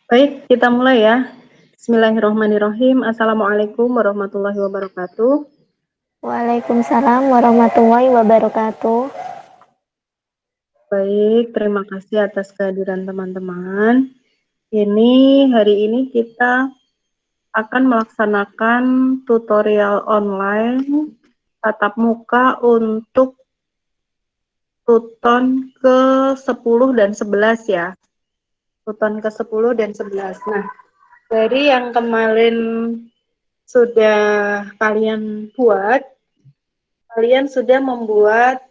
Baik, kita mulai ya. Bismillahirrahmanirrahim. Assalamualaikum warahmatullahi wabarakatuh. Waalaikumsalam warahmatullahi wabarakatuh. Baik, terima kasih atas kehadiran teman-teman. Hari ini kita akan melaksanakan tutorial online tatap muka untuk Tuton ke-10 dan 11 ya. Tuton ke-10 dan 11. Nah, dari yang kemarin sudah kalian buat, kalian sudah membuat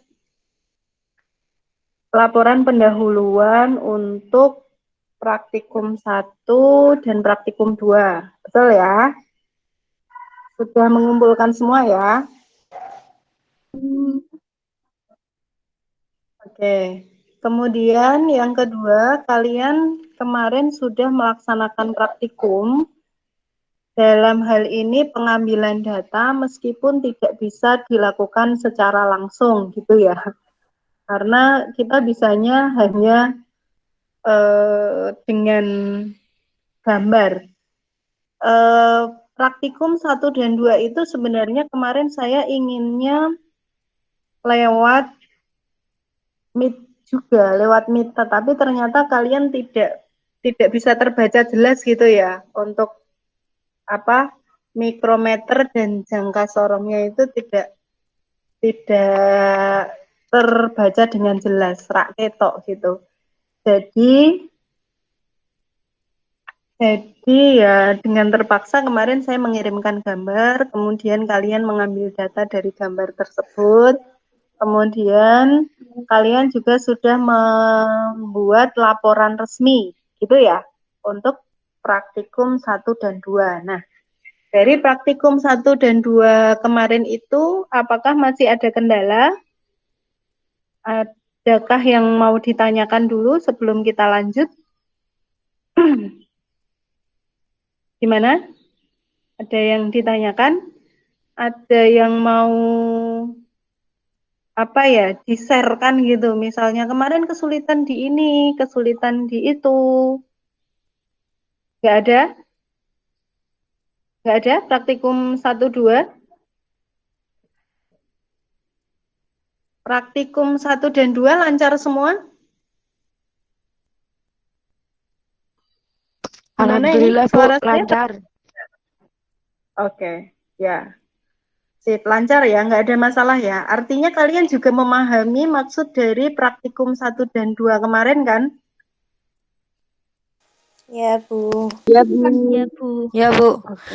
laporan pendahuluan untuk praktikum 1 dan praktikum 2. Betul ya? Sudah mengumpulkan semua ya? Oke. Kemudian yang kedua, kalian kemarin sudah melaksanakan praktikum. Dalam hal ini pengambilan data meskipun tidak bisa dilakukan secara langsung gitu ya. Karena kita bisanya hanya dengan gambar. Praktikum 1 dan 2 itu sebenarnya kemarin saya inginnya lewat Meet juga, lewat Meet, tetapi ternyata kalian tidak bisa terbaca jelas gitu ya untuk apa mikrometer dan jangka sorongnya itu tidak terbaca dengan jelas, rak ketok gitu. Jadi ya dengan terpaksa kemarin saya mengirimkan gambar, kemudian kalian mengambil data dari gambar tersebut, kemudian kalian juga sudah membuat laporan resmi, gitu ya, untuk praktikum 1 dan 2. Nah, dari praktikum 1 dan 2 kemarin itu, apakah masih ada kendala? Adakah yang mau ditanyakan dulu sebelum kita lanjut? Gimana? Ada yang ditanyakan? Ada yang mau di-share-kan gitu. Misalnya kemarin kesulitan di ini, kesulitan di itu. Nggak ada? Nggak ada praktikum 1, 2? Praktikum 1 dan 2 lancar semua? Gimana ini Alhamdulillah Bu, suara saya? lancar. Oke, ya. Sip, lancar ya, nggak ada masalah ya. Artinya kalian juga memahami maksud dari praktikum 1 dan 2 kemarin kan? Ya, Bu. Ya Bu. Ya, Bu. Ya Bu. Oke.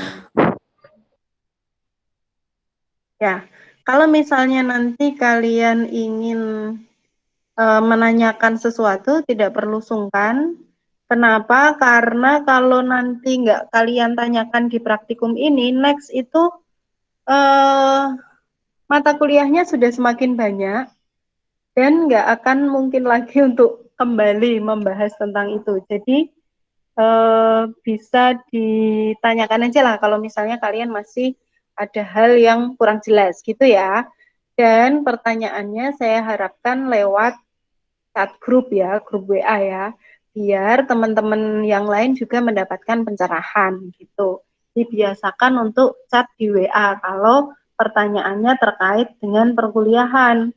Ya, kalau misalnya nanti kalian ingin menanyakan sesuatu, tidak perlu sungkan. Kenapa? Karena kalau nanti nggak kalian tanyakan di praktikum ini, next itu mata kuliahnya sudah semakin banyak dan nggak akan mungkin lagi untuk kembali membahas tentang itu. Jadi bisa ditanyakan aja lah kalau misalnya kalian masih ada hal yang kurang jelas gitu ya. Dan pertanyaannya saya harapkan lewat chat grup ya, grup WA ya, biar teman-teman yang lain juga mendapatkan pencerahan gitu. Dibiasakan untuk chat di WA kalau pertanyaannya terkait dengan perkuliahan,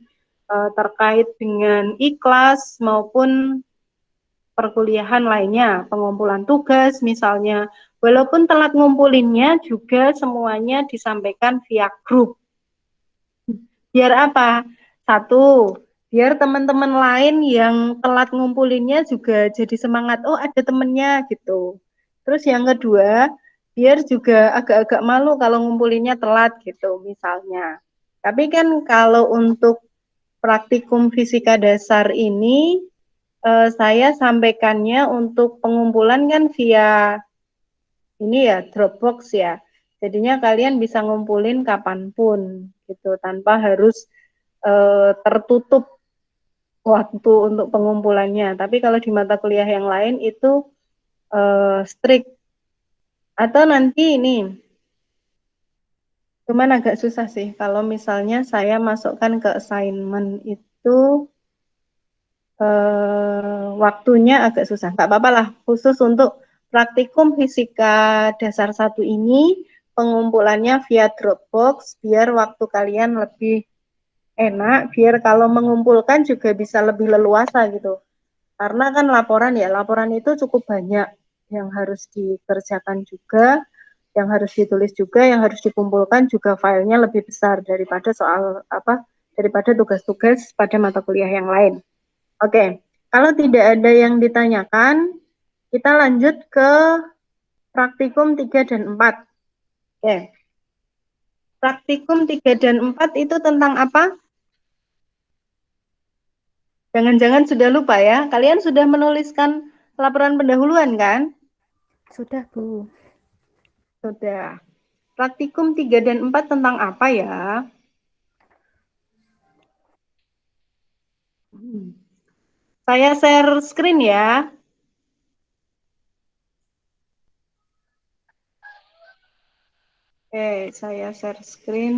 terkait dengan ikhlas maupun perkuliahan lainnya, pengumpulan tugas misalnya, walaupun telat ngumpulinnya juga semuanya disampaikan via grup. Biar apa? Satu, biar teman-teman lain yang telat ngumpulinnya juga jadi semangat, oh ada temennya gitu. Terus yang kedua, biar juga agak-agak malu kalau ngumpulinnya telat gitu misalnya. Tapi kan kalau untuk praktikum fisika dasar ini, saya sampaikannya untuk pengumpulan kan via ini ya Dropbox ya. Jadinya kalian bisa ngumpulin kapanpun gitu tanpa harus tertutup waktu untuk pengumpulannya. Tapi kalau di mata kuliah yang lain itu strict. Atau nanti ini, cuman agak susah sih kalau misalnya saya masukkan ke assignment itu waktunya agak susah. Nggak apa-apa lah, khusus untuk praktikum fisika dasar 1 ini pengumpulannya via Dropbox biar waktu kalian lebih enak, biar kalau mengumpulkan juga bisa lebih leluasa gitu. Karena kan laporan itu cukup banyak yang harus dikerjakan juga, yang harus ditulis juga, yang harus dikumpulkan juga filenya lebih besar daripada daripada tugas-tugas pada mata kuliah yang lain. Oke, kalau tidak ada yang ditanyakan, kita lanjut ke praktikum 3 dan 4. Oke. Praktikum 3 dan 4 itu tentang apa? Jangan-jangan sudah lupa ya. Kalian sudah menuliskan laporan pendahuluan kan? Sudah, Bu. Sudah. Praktikum 3 dan 4 tentang apa ya? Saya share screen ya. Oke, saya share screen.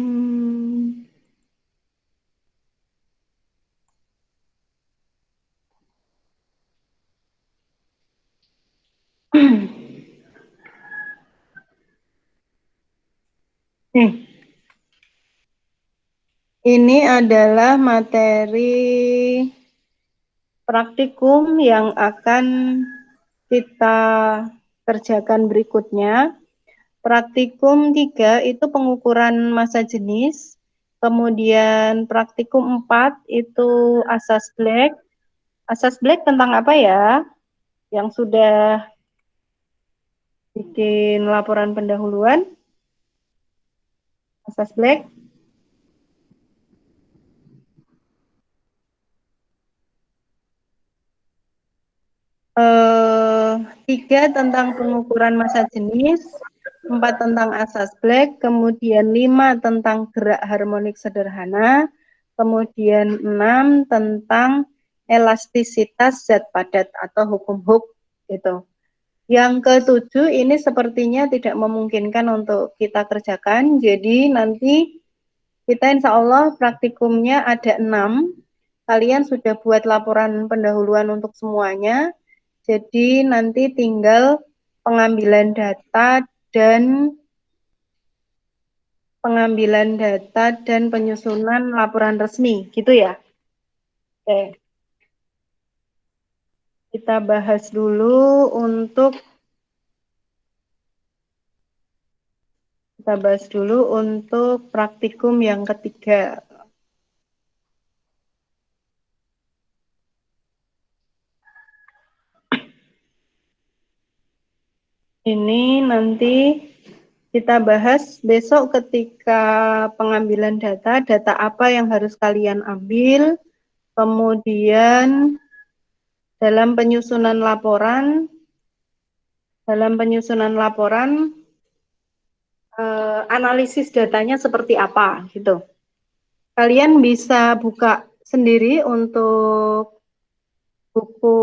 Nih, ini adalah materi praktikum yang akan kita kerjakan berikutnya. Praktikum 3 itu pengukuran massa jenis. Kemudian praktikum 4 itu asas black. Asas black tentang apa ya? Yang sudah bikin laporan pendahuluan. Asas black. Tiga tentang pengukuran massa jenis, 4 tentang asas black, kemudian 5 tentang gerak harmonik sederhana, kemudian 6 tentang elastisitas zat padat atau hukum Hooke gitu. Yang ketujuh ini sepertinya tidak memungkinkan untuk kita kerjakan, jadi nanti kita insya Allah praktikumnya ada 6. Kalian sudah buat laporan pendahuluan untuk semuanya. Jadi nanti tinggal pengambilan data dan penyusunan laporan resmi, gitu ya. Oke. Kita bahas dulu untuk praktikum yang ketiga. Ini nanti kita bahas besok ketika pengambilan data apa yang harus kalian ambil, kemudian dalam penyusunan laporan, analisis datanya seperti apa, gitu. Kalian bisa buka sendiri untuk buku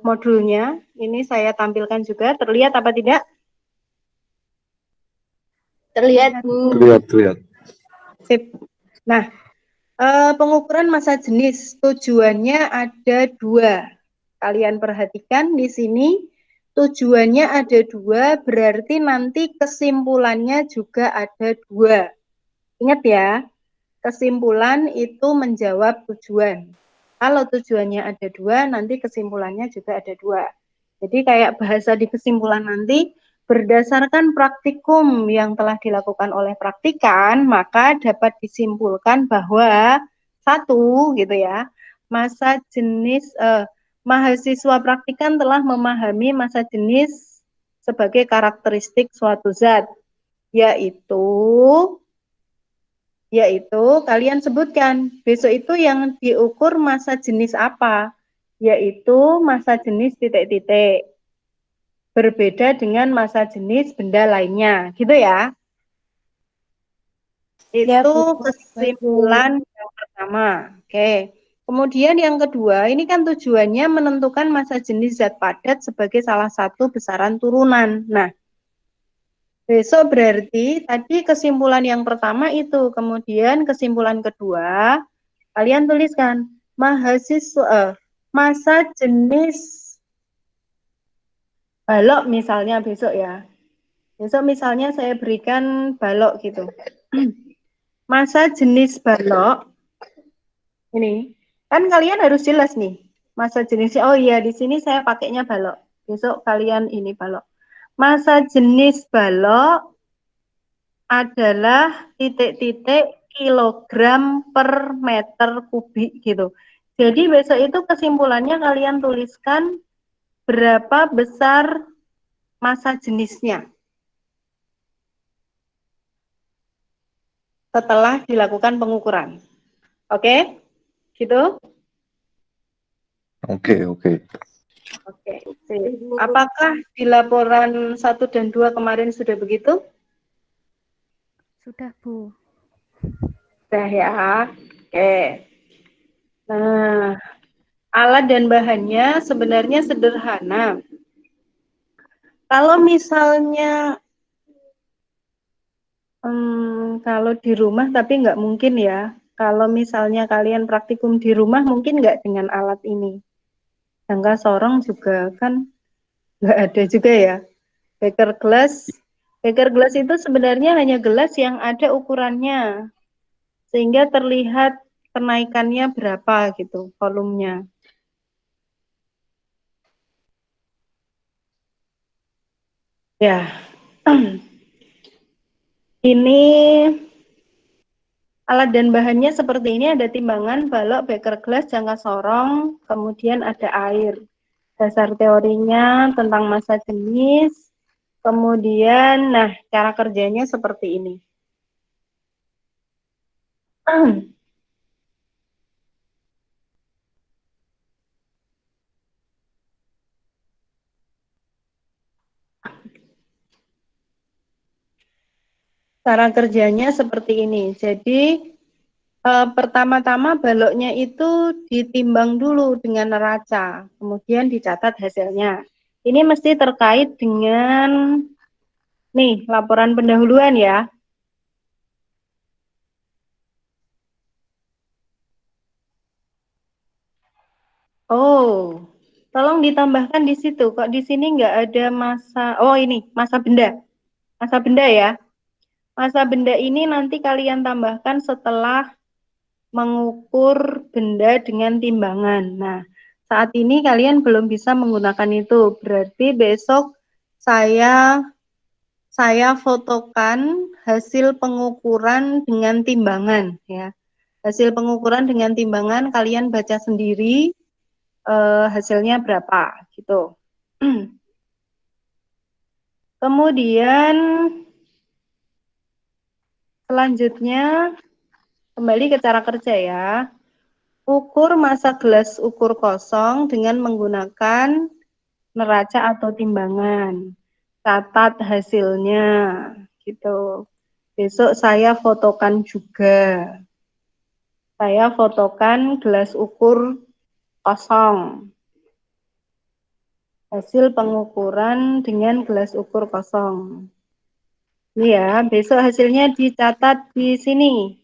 modulnya. Ini saya tampilkan juga, terlihat apa tidak? Terlihat, Bu. Terlihat. Sip. Nah, pengukuran massa jenis tujuannya ada 2. Kalian perhatikan di sini tujuannya ada 2, berarti nanti kesimpulannya juga ada 2. Ingat ya, kesimpulan itu menjawab tujuan. Kalau tujuannya ada 2, nanti kesimpulannya juga ada 2. Jadi kayak bahasa di kesimpulan nanti, berdasarkan praktikum yang telah dilakukan oleh praktikan, maka dapat disimpulkan bahwa 1 gitu ya, mahasiswa praktikan telah memahami massa jenis sebagai karakteristik suatu zat, yaitu kalian sebutkan besok itu yang diukur massa jenis apa, yaitu massa jenis titik-titik. Berbeda dengan massa jenis benda lainnya, gitu ya. Ya, Itu Bu. kesimpulan yang pertama. Oke. Kemudian yang kedua, ini kan tujuannya menentukan massa jenis zat padat sebagai salah satu besaran turunan. Nah, besok berarti tadi kesimpulan yang pertama itu, kemudian kesimpulan kedua, kalian tuliskan massa jenis balok misalnya besok ya. Besok misalnya saya berikan balok gitu. Masa jenis balok ini kan kalian harus jelas nih. Masa jenisnya, oh iya di sini saya pakainya balok. Besok kalian ini balok. Masa jenis balok adalah titik-titik kilogram per meter kubik gitu. Jadi besok itu kesimpulannya kalian tuliskan berapa besar massa jenisnya setelah dilakukan pengukuran. Oke? Gitu? Oke, oke. Oke. Apakah di laporan 1 dan 2 kemarin sudah begitu? Sudah, Bu. Sudah ya. Oke. Nah, alat dan bahannya sebenarnya sederhana. Kalau misalnya kalau di rumah tapi nggak mungkin ya. Kalau misalnya kalian praktikum di rumah mungkin nggak dengan alat ini. Jangka sorong juga kan nggak ada juga ya. Beker glass. Beker glass itu sebenarnya hanya gelas yang ada ukurannya. Sehingga terlihat kenaikannya berapa gitu, volumenya. Ya, ini alat dan bahannya seperti ini, ada timbangan, balok, beker glass, jangka sorong, kemudian ada air. Dasar teorinya tentang massa jenis, kemudian, nah, cara kerjanya seperti ini. Cara kerjanya seperti ini. Jadi, pertama-tama baloknya itu ditimbang dulu dengan neraca, kemudian dicatat hasilnya. Ini mesti terkait dengan, nih, laporan pendahuluan ya. Oh, tolong ditambahkan di situ. Kok di sini nggak ada masa, oh ini, masa benda. Masa benda ya. Masa benda ini nanti kalian tambahkan setelah mengukur benda dengan timbangan. Nah, saat ini kalian belum bisa menggunakan itu. Berarti besok saya fotokan hasil pengukuran dengan timbangan ya. Hasil pengukuran dengan timbangan kalian baca sendiri hasilnya berapa gitu. Kemudian selanjutnya kembali ke cara kerja ya. Ukur massa gelas ukur kosong dengan menggunakan neraca atau timbangan. Catat hasilnya gitu. Besok saya fotokan juga. Saya fotokan gelas ukur kosong. Hasil pengukuran dengan gelas ukur kosong. Ini ya, besok hasilnya dicatat di sini.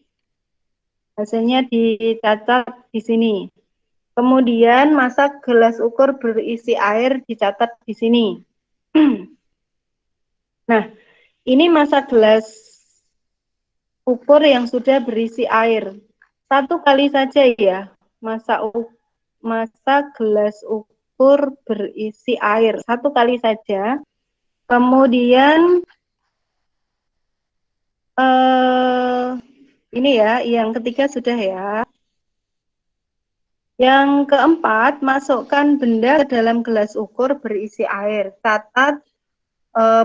Hasilnya dicatat di sini. Kemudian massa gelas ukur berisi air dicatat di sini. Nah, ini massa gelas ukur yang sudah berisi air. Satu kali saja ya, massa gelas ukur berisi air. Satu kali saja. Kemudian ini ya, yang ketiga sudah ya. Yang keempat, masukkan benda ke dalam gelas ukur berisi air. Catat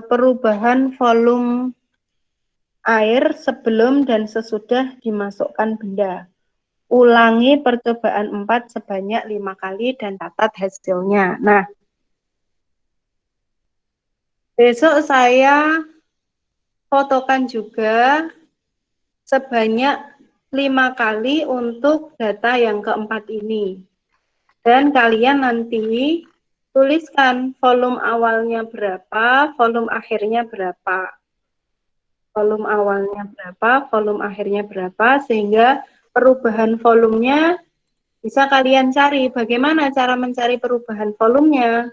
perubahan volume air sebelum dan sesudah dimasukkan benda. Ulangi percobaan 4 sebanyak 5 kali dan catat hasilnya. Nah, besok saya fotokan juga sebanyak 5 kali untuk data yang keempat ini. Dan kalian nanti tuliskan volume awalnya berapa, volume akhirnya berapa. Volume awalnya berapa, volume akhirnya berapa, sehingga perubahan volumenya bisa kalian cari. Bagaimana cara mencari perubahan volumenya?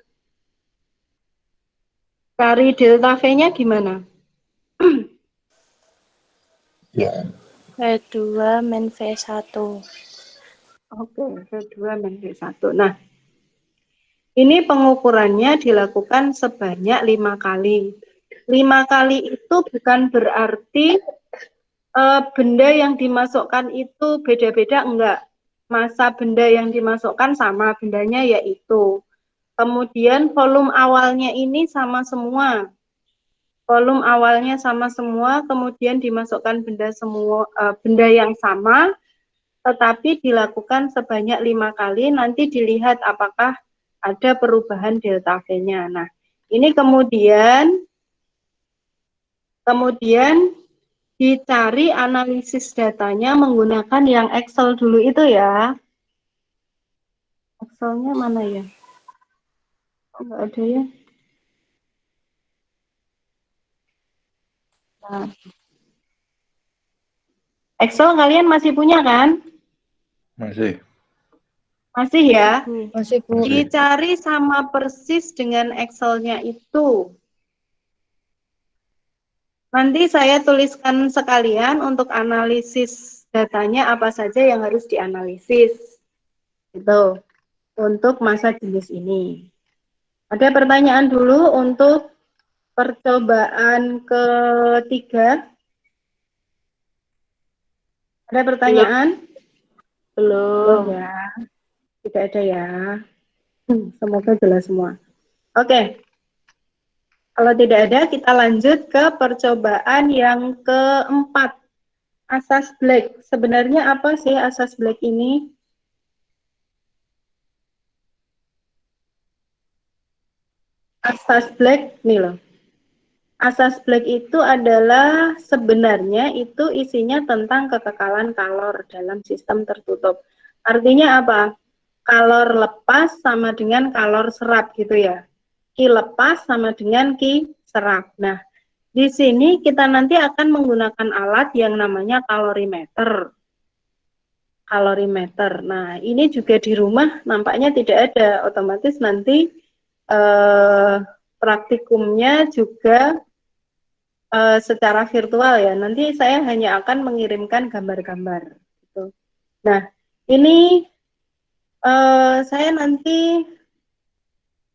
Cari delta V-nya gimana? Ya, V2 min V1. Oke, V2 min V1. Nah, ini pengukurannya dilakukan sebanyak 5 kali. 5 kali itu bukan berarti benda yang dimasukkan itu beda-beda, enggak. Masa benda yang dimasukkan sama, bendanya yaitu. Kemudian volume awalnya ini sama semua. Volume awalnya sama semua, kemudian dimasukkan benda yang sama, tetapi dilakukan sebanyak 5 kali, nanti dilihat apakah ada perubahan delta V-nya. Nah, ini kemudian dicari analisis datanya menggunakan yang Excel dulu itu ya. Excelnya mana ya? Oh, nggak ada ya. Nah, Excel kalian masih punya kan? masih. Masih ya? Masih, Bu. Masih. Dicari sama persis dengan Excel-nya itu. Nanti saya tuliskan sekalian untuk analisis datanya apa saja yang harus dianalisis. Gitu. Untuk masa jenis ini. Ada pertanyaan dulu untuk percobaan ketiga. Ada pertanyaan? Belum ya. Tidak ada ya. Semoga jelas semua. Oke. Kalau tidak ada, kita lanjut ke percobaan yang keempat. Asas Black. Sebenarnya apa sih asas Black ini? Asas Black, nih loh. Asas Black itu adalah sebenarnya itu isinya tentang kekekalan kalor dalam sistem tertutup. Artinya apa? Kalor lepas sama dengan kalor serap gitu ya. Ki lepas sama dengan Ki serap. Nah, di sini kita nanti akan menggunakan alat yang namanya kalorimeter. Kalorimeter. Nah, ini juga di rumah nampaknya tidak ada. Otomatis nanti praktikumnya juga secara virtual ya. Nanti saya hanya akan mengirimkan gambar-gambar. Gitu. Nah, ini saya nanti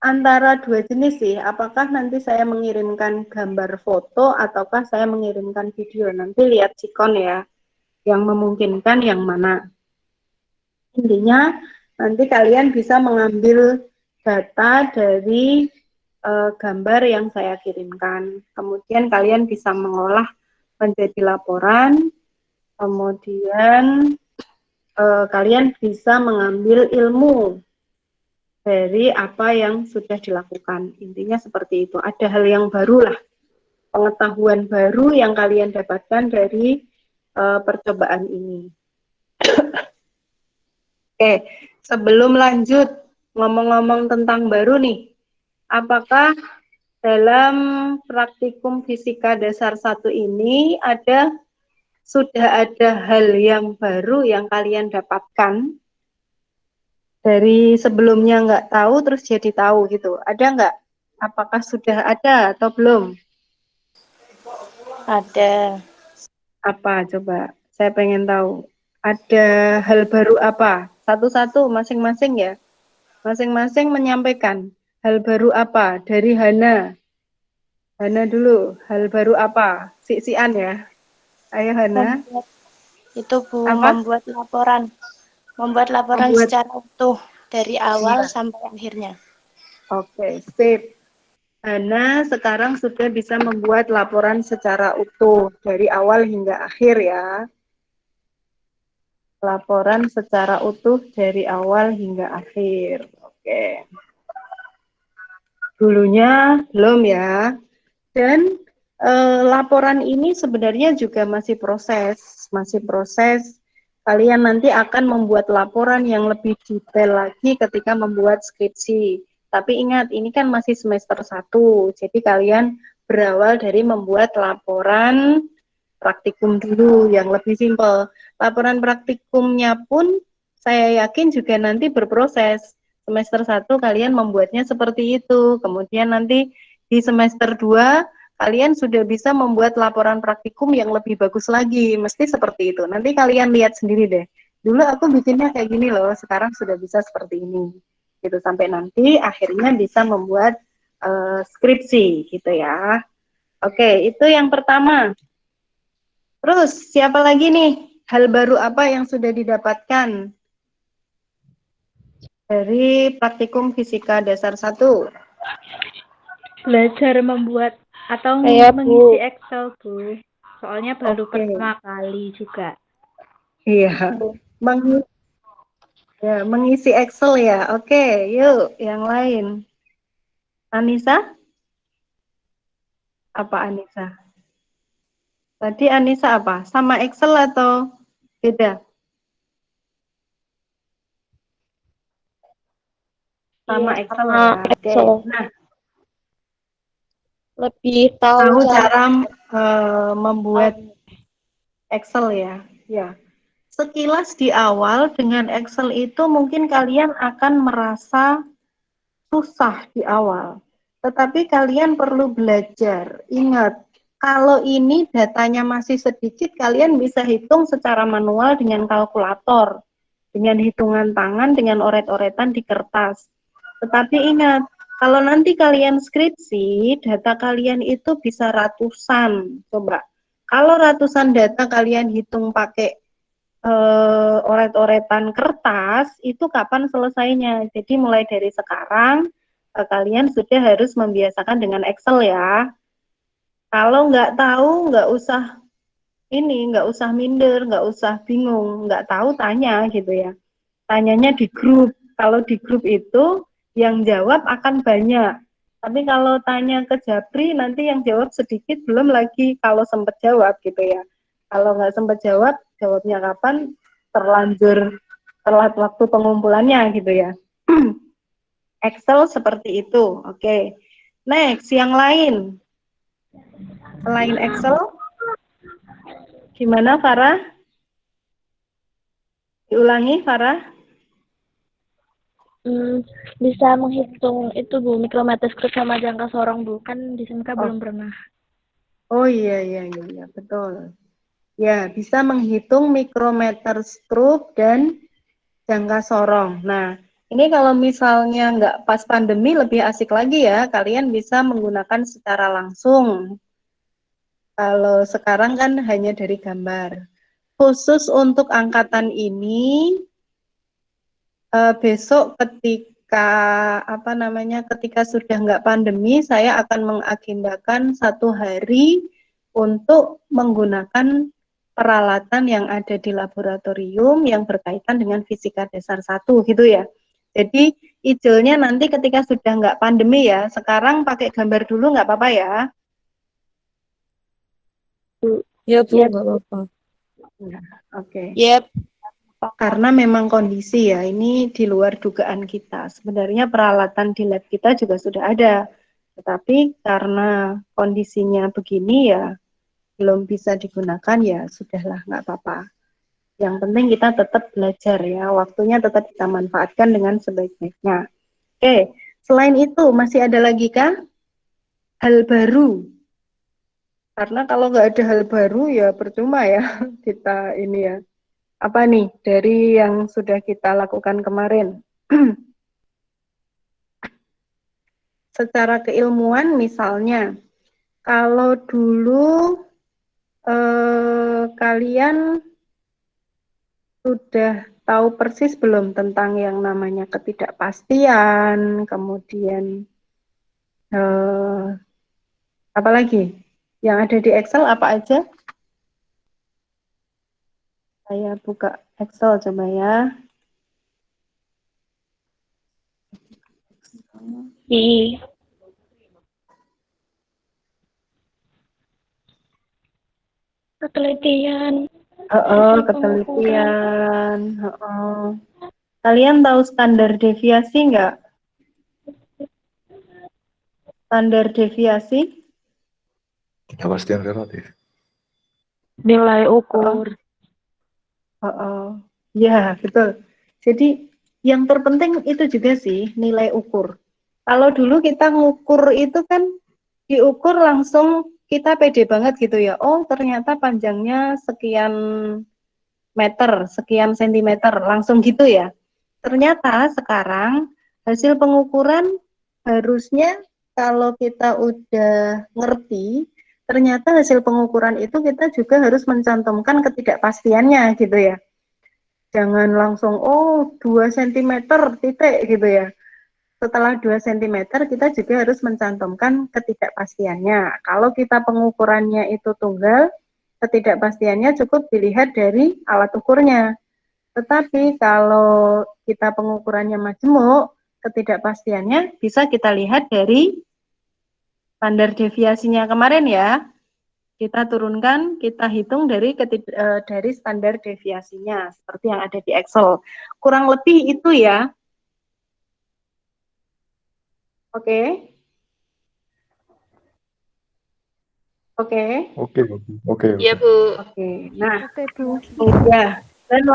antara dua jenis sih. Apakah nanti saya mengirimkan gambar foto ataukah saya mengirimkan video. Nanti lihat sikon ya, yang memungkinkan yang mana. Intinya nanti kalian bisa mengambil data dari gambar yang saya kirimkan. Kemudian kalian bisa mengolah menjadi laporan. Kemudian kalian bisa mengambil ilmu dari apa yang sudah dilakukan. Intinya seperti itu. Ada hal yang baru lah, pengetahuan baru yang kalian dapatkan dari percobaan ini. Oke, sebelum lanjut ngomong-ngomong tentang baru nih, apakah dalam praktikum fisika dasar 1 ini sudah ada hal yang baru yang kalian dapatkan dari sebelumnya nggak tahu terus jadi tahu gitu? Ada nggak? Apakah sudah ada atau belum? Ada. Apa coba? Saya pengen tahu. Ada hal baru apa? Satu-satu masing-masing ya. Masing-masing menyampaikan hal baru apa dari Hana. Hana dulu, hal baru apa? Si-sian ya. Ayo Hana. Membuat itu, Bu, Apa? membuat laporan Membuat. secara utuh dari awal Iya. sampai akhirnya. Oke, sip. Hana sekarang sudah bisa membuat laporan secara utuh dari awal hingga akhir ya. Laporan secara utuh dari awal hingga akhir. Oke. Dulunya belum ya. Dan laporan ini sebenarnya juga masih proses. Kalian nanti akan membuat laporan yang lebih detail lagi ketika membuat skripsi. Tapi ingat, ini kan masih semester 1, jadi kalian berawal dari membuat laporan praktikum dulu yang lebih simpel. Laporan praktikumnya pun saya yakin juga nanti berproses. Semester 1 kalian membuatnya seperti itu, kemudian nanti di semester 2 kalian sudah bisa membuat laporan praktikum yang lebih bagus lagi, mesti seperti itu. Nanti kalian lihat sendiri deh. Dulu aku bikinnya kayak gini loh, sekarang sudah bisa seperti ini. Gitu sampai nanti akhirnya bisa membuat skripsi gitu ya. Oke, itu yang pertama. Terus siapa lagi nih? Hal baru apa yang sudah didapatkan dari praktikum fisika dasar 1? Belajar membuat atau Saya, Bu. mengisi Excel, Bu. Soalnya baru Oke. pertama kali juga. Iya. Mengisi Excel ya. Oke, yuk yang lain. Anissa? Apa Anissa? Tadi Anissa apa? Sama Excel atau beda? Sama Iya, Excel sama ya. Oke. Excel. Nah, Lebih tahu tahu cara cara membuat Excel ya. Ya. Sekilas di awal dengan Excel itu mungkin kalian akan merasa susah di awal. Tetapi kalian perlu belajar. Ingat, kalau ini datanya masih sedikit, kalian bisa hitung secara manual dengan kalkulator, dengan hitungan tangan, dengan oret-oretan di kertas. Tetapi ingat, kalau nanti kalian skripsi, data kalian itu bisa ratusan. Coba, kalau ratusan data kalian hitung pakai oret-oretan kertas, itu kapan selesainya? Jadi mulai dari sekarang, kalian sudah harus membiasakan dengan Excel ya. Kalau nggak tahu, nggak usah minder, nggak usah bingung, nggak tahu tanya gitu ya. Tanyanya di grup. Kalau di grup itu yang jawab akan banyak. Tapi kalau tanya ke Japri nanti yang jawab sedikit, belum lagi kalau sempat jawab gitu ya. Kalau nggak sempat jawab, jawabnya kapan? Terlanjur telat waktu pengumpulannya gitu ya. Excel seperti itu. Oke. Next, yang lain. Selain Excel, gimana Farah? Diulangi Farah. bisa menghitung itu, Bu, mikrometer stroke sama jangka sorong, Bu. Kan di SMK belum pernah. Oh iya, betul. Ya, bisa menghitung mikrometer stroke dan jangka sorong. Nah, ini kalau misalnya nggak pas pandemi lebih asik lagi ya, kalian bisa menggunakan secara langsung. Kalau sekarang kan hanya dari gambar. Khusus untuk angkatan ini, besok ketika sudah nggak pandemi, saya akan mengagendakan 1 hari untuk menggunakan peralatan yang ada di laboratorium yang berkaitan dengan fisika dasar 1 gitu ya. Jadi idealnya nanti ketika sudah nggak pandemi ya, sekarang pakai gambar dulu nggak apa-apa ya. Ya, Bu, Yep. nggak apa-apa. Oke. Yep. Karena memang kondisi ya, ini di luar dugaan kita. Sebenarnya peralatan di lab kita juga sudah ada. Tetapi karena kondisinya begini ya, belum bisa digunakan ya, sudahlah nggak apa-apa. Yang penting kita tetap belajar ya, waktunya tetap kita manfaatkan dengan sebaik-baiknya. Oke, selain itu masih ada lagi kah hal baru? Karena kalau nggak ada hal baru ya percuma ya kita ini ya. Apa nih dari yang sudah kita lakukan kemarin? Secara keilmuan misalnya, kalau dulu kalian sudah tahu persis belum tentang yang namanya ketidakpastian, kemudian apa lagi? Yang ada di Excel apa aja? Saya buka Excel coba ya. Di ketelitian. Ketelitian. Kalian tahu standar deviasi nggak? Standar deviasi? Kepastian relatif. Nilai ukur. Ya, betul. Jadi yang terpenting itu juga sih nilai ukur. Kalau dulu kita ngukur itu kan diukur langsung kita pede banget gitu ya. Oh, ternyata panjangnya sekian meter, sekian sentimeter, langsung gitu ya. Ternyata sekarang hasil pengukuran harusnya kalau kita udah ngerti, ternyata hasil pengukuran itu kita juga harus mencantumkan ketidakpastiannya gitu ya. Jangan langsung, oh 2 cm titik gitu ya. Setelah 2 cm kita juga harus mencantumkan ketidakpastiannya. Kalau kita pengukurannya itu tunggal, ketidakpastiannya cukup dilihat dari alat ukurnya. Tetapi kalau kita pengukurannya majemuk, ketidakpastiannya bisa kita lihat dari standar deviasinya kemarin ya. Kita turunkan, kita hitung dari standar deviasinya seperti yang ada di Excel. Kurang lebih itu ya. Oke. Oke. Oke, oke. Iya, Bu. Oke. Nah, Oke, Bu. ya, dan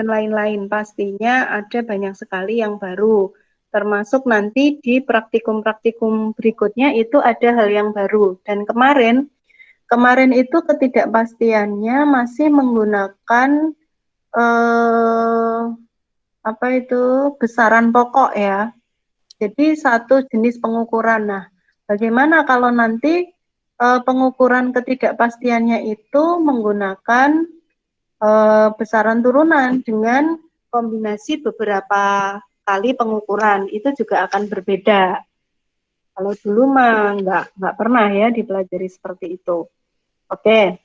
lain-lain pastinya ada banyak sekali yang baru, termasuk nanti di praktikum-praktikum berikutnya itu ada hal yang baru. Dan kemarin itu ketidakpastiannya masih menggunakan apa itu besaran pokok ya. Jadi satu jenis pengukuran. Nah, bagaimana kalau nanti pengukuran ketidakpastiannya itu menggunakan besaran turunan dengan kombinasi beberapa kali pengukuran, itu juga akan berbeda. Kalau dulu mah nggak pernah ya dipelajari seperti itu. Oke.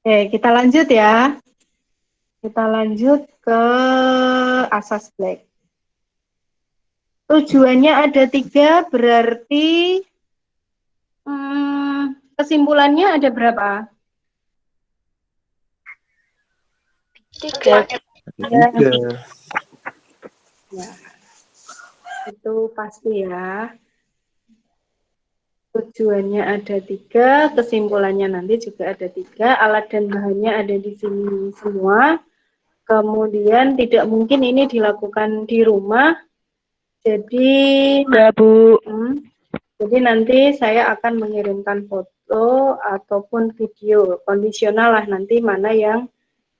Oke, kita lanjut ya. Kita lanjut ke asas Black. Tujuannya ada 3, berarti kesimpulannya ada berapa? 3. Tiga. Ya, itu pasti ya. Tujuannya ada 3, kesimpulannya nanti juga ada 3, alat dan bahannya ada di sini semua. Kemudian tidak mungkin ini dilakukan di rumah, jadi Ya, Bu. jadi nanti saya akan mengirimkan foto ataupun video kondisional lah nanti mana yang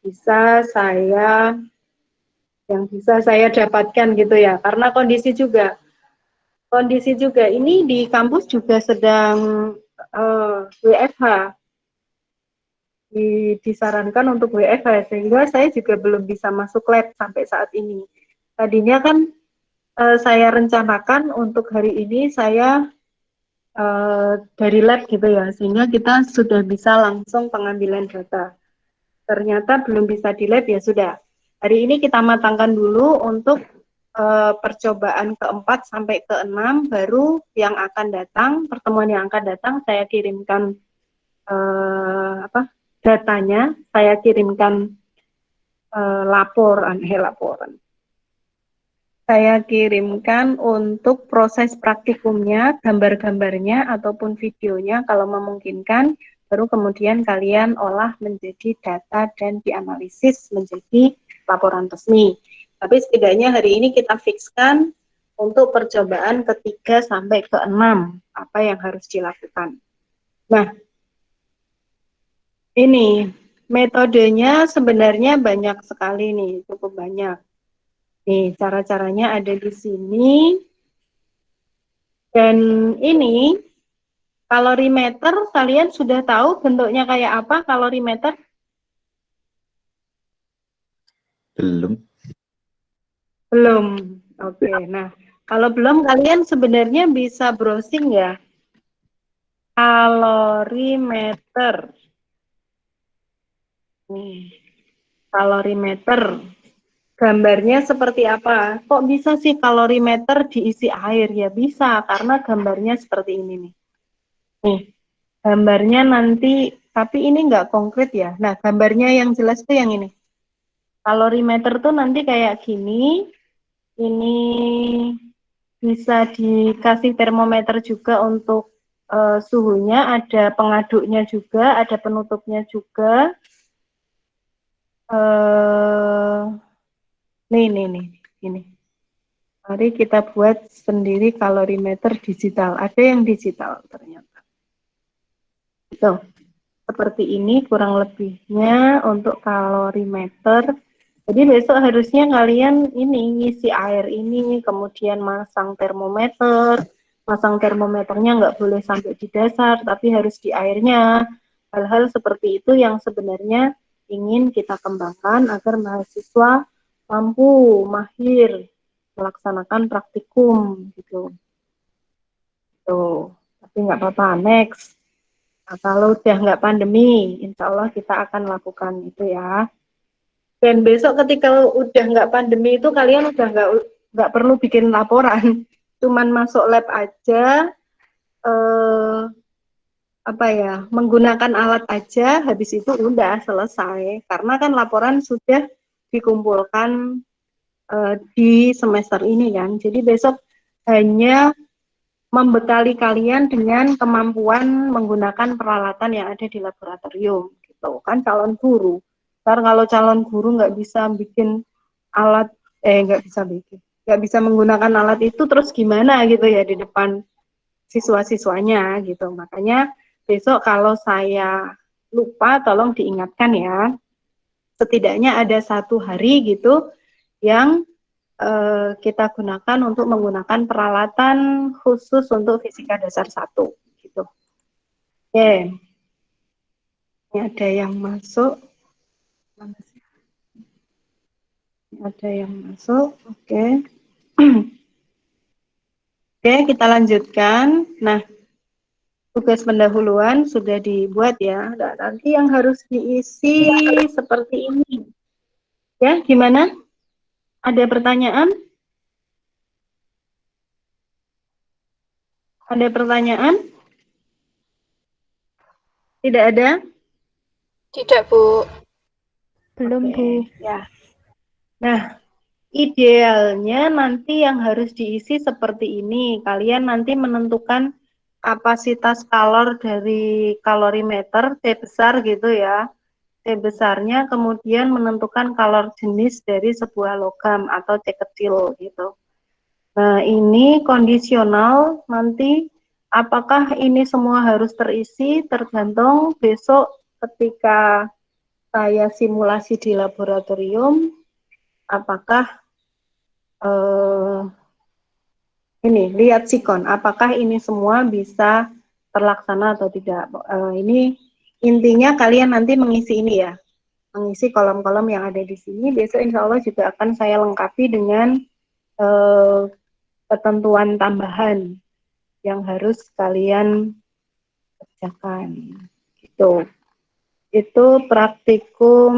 bisa saya dapatkan gitu ya, karena kondisi juga ini di kampus juga sedang WFH, disarankan untuk WFH, sehingga saya juga belum bisa masuk lab sampai saat ini. Tadinya kan saya rencanakan untuk hari ini saya dari lab gitu ya, sehingga kita sudah bisa langsung pengambilan data. Ternyata belum bisa di lab, ya sudah. Hari ini kita matangkan dulu untuk percobaan ke-4 sampai ke-6, baru yang akan datang, pertemuan yang akan datang saya kirimkan datanya, saya kirimkan laporan. Saya kirimkan untuk proses praktikumnya, gambar-gambarnya ataupun videonya kalau memungkinkan, baru kemudian kalian olah menjadi data dan dianalisis menjadi laporan resmi. Tapi setidaknya hari ini kita fikskan untuk percobaan ke-3 sampai ke-6 apa yang harus dilakukan. Nah, ini metodenya sebenarnya banyak sekali nih, cukup banyak. Nih, cara-caranya ada di sini. Dan ini kalorimeter, kalian sudah tahu bentuknya kayak apa kalorimeter? Belum. Belum. Oke, nah kalau belum kalian sebenarnya bisa browsing ya. Kalorimeter. Nih, kalorimeter. Gambarnya seperti apa? Kok bisa sih kalorimeter diisi air? Ya bisa, karena gambarnya seperti ini nih. Nih, gambarnya nanti, tapi ini nggak konkret ya. Nah, gambarnya yang jelas tuh yang ini. Kalorimeter tuh nanti kayak gini. Ini bisa dikasih termometer juga untuk suhunya, ada pengaduknya juga, ada penutupnya juga. Nih, ini. Mari kita buat sendiri kalorimeter digital. Ada yang digital ternyata. Tuh, seperti ini kurang lebihnya untuk kalorimeter. Jadi besok harusnya kalian ini ngisi air ini, kemudian masang termometer. Masang termometernya nggak boleh sampai di dasar, tapi harus di airnya. Hal-hal seperti itu yang sebenarnya ingin kita kembangkan agar mahasiswa mampu, mahir melaksanakan praktikum gitu. Tuh, tapi nggak apa-apa. Next. Nah, kalau udah nggak pandemi, insya Allah kita akan lakukan itu ya. Dan besok ketika udah nggak pandemi itu kalian udah nggak perlu bikin laporan, cuman masuk lab aja, apa ya, menggunakan alat aja, habis itu udah selesai. Karena kan laporan sudah dikumpulkan di semester ini kan. Jadi besok hanya membekali kalian dengan kemampuan menggunakan peralatan yang ada di laboratorium gitu kan, calon guru. Ntar kalau calon guru nggak bisa bikin alat, nggak bisa menggunakan alat itu, terus gimana gitu ya di depan siswa-siswanya gitu. Makanya besok kalau saya lupa tolong diingatkan ya, setidaknya ada 1 hari gitu yang kita gunakan untuk menggunakan peralatan khusus untuk fisika dasar 1 gitu. Oke. Ini ada yang masuk. Ada yang masuk. Oke. Oke, kita lanjutkan. Nah, tugas pendahuluan sudah dibuat ya. Nah, nanti yang harus diisi seperti ini. Ya, gimana? Ada pertanyaan? Ada pertanyaan? Tidak ada? Tidak, Bu. Belum, Oke, Bu. ya. Nah, idealnya nanti yang harus diisi seperti ini. Kalian nanti menentukan kapasitas kalor dari kalorimeter, T besar gitu ya. T besarnya, kemudian menentukan kalor jenis dari sebuah logam atau C kecil gitu. Nah, ini kondisional nanti apakah ini semua harus terisi tergantung besok ketika saya simulasi di laboratorium, apakah ini lihat sikon, apakah ini semua bisa terlaksana atau tidak. Ini intinya kalian nanti mengisi ini ya, mengisi kolom-kolom yang ada di sini. Besok insya Allah juga akan saya lengkapi dengan ketentuan tambahan yang harus kalian kerjakan. Gitu. Itu praktikum,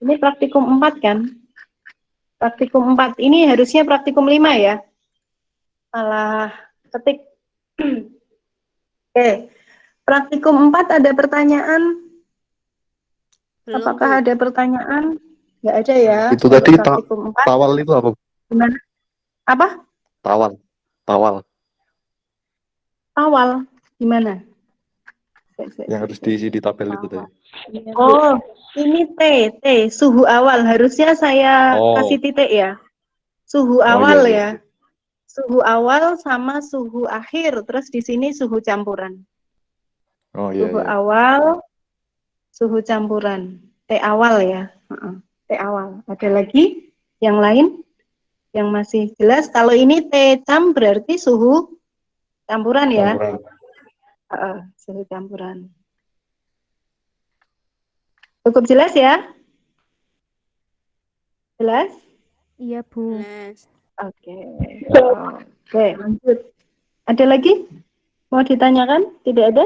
ini praktikum 4 kan? Praktikum 4 ini harusnya praktikum 5 ya. Salah ketik. Oke. Praktikum 4 ada pertanyaan? Belum, Apakah Bu. ada pertanyaan? Nggak ada ya. Itu untuk tadi praktikum 4. tawal itu apa? Gimana? Apa? Tawal. Tawal. Gimana? Yang harus diisi di tabel itu tadi. Oh, ini T, suhu awal. Harusnya saya kasih titik ya. Suhu awal iya. ya. Suhu awal sama suhu akhir. Terus di sini suhu campuran. Oh iya. Suhu awal, suhu campuran. T awal ya. T awal. Ada lagi yang lain yang masih jelas? Kalau ini T cam berarti suhu campuran ya. Suhu campuran. Cukup jelas ya? Jelas? Iya, Bu. Jelas. Oke, lanjut. Ada lagi? Mau ditanyakan? Tidak ada?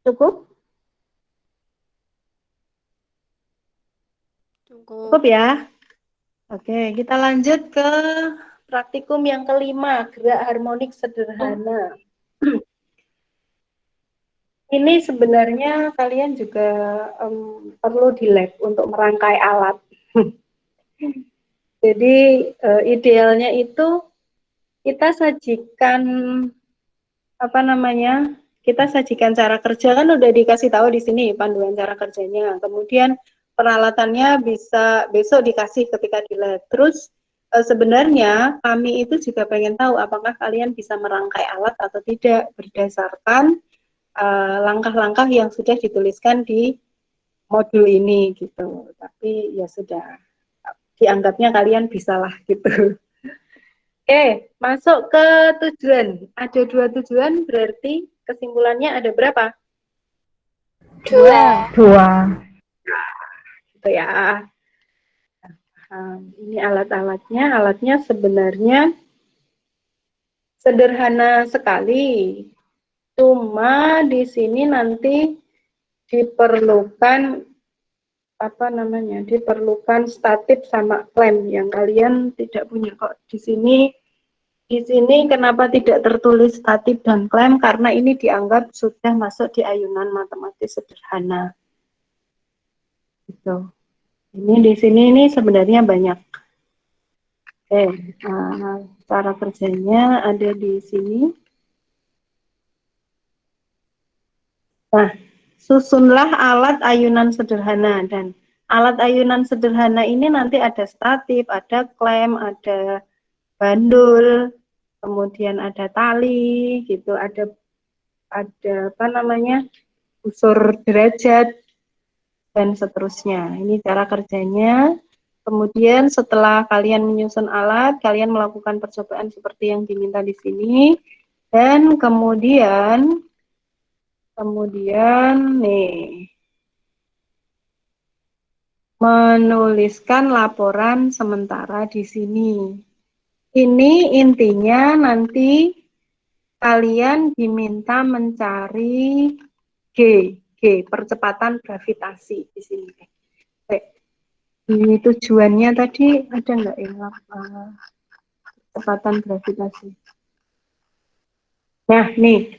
Cukup? Cukup ya? Oke, kita lanjut ke praktikum yang kelima, gerak harmonik sederhana. Ini sebenarnya kalian juga perlu di lab untuk merangkai alat. Jadi idealnya itu kita sajikan kita sajikan cara kerja, kan udah dikasih tahu di sini panduan cara kerjanya. Kemudian peralatannya bisa besok dikasih ketika di lab. Terus sebenarnya kami itu juga pengen tahu apakah kalian bisa merangkai alat atau tidak berdasarkan langkah-langkah yang sudah dituliskan di modul ini gitu. Tapi ya sudah, dianggapnya kalian bisalah gitu. Oke, masuk ke tujuan. Ada 2 tujuan, berarti kesimpulannya ada berapa? 2. Gitu ya. Ini alat-alatnya. Alatnya sebenarnya sederhana sekali. Cuma di sini nanti diperlukan diperlukan statif sama klem yang kalian tidak punya kok. Di sini kenapa tidak tertulis statif dan klem? Karena ini dianggap sudah masuk di ayunan matematis sederhana. Gitu. Ini di sini ini sebenarnya banyak. Cara kerjanya ada di sini. Nah, susunlah alat ayunan sederhana, dan alat ayunan sederhana ini nanti ada statif, ada klem, ada bandul, kemudian ada tali, gitu, ada busur derajat dan seterusnya. Ini cara kerjanya. Kemudian setelah kalian menyusun alat, kalian melakukan percobaan seperti yang diminta di sini, dan kemudian nih menuliskan laporan sementara di sini. Ini intinya nanti kalian diminta mencari G percepatan gravitasi di sini. Ini tujuannya tadi ada nggak ya percepatan gravitasi? Nah, nih,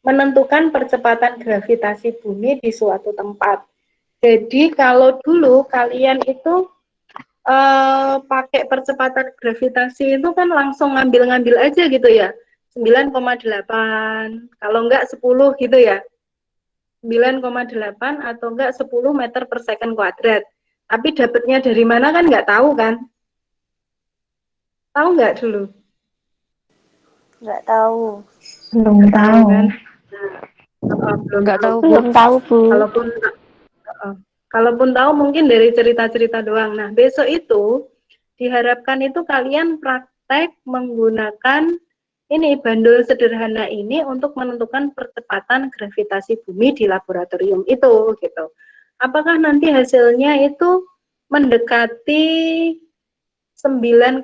menentukan percepatan gravitasi bumi di suatu tempat. Jadi kalau dulu kalian itu pakai percepatan gravitasi itu kan langsung ngambil-ngambil aja gitu ya, 9,8, kalau enggak 10 gitu ya, 9,8 atau enggak 10 meter per second kuadrat. Tapi dapatnya dari mana kan nggak tahu kan? Tahu nggak dulu? Nggak tahu. Belum tahu kan? Nggak tahu, Bu. Belum tahu, Bu. Kalaupun tahu mungkin dari cerita-cerita doang. Nah, besok itu diharapkan itu kalian praktek menggunakan ini bandul sederhana ini untuk menentukan percepatan gravitasi bumi di laboratorium itu gitu. Apakah nanti hasilnya itu mendekati 9,8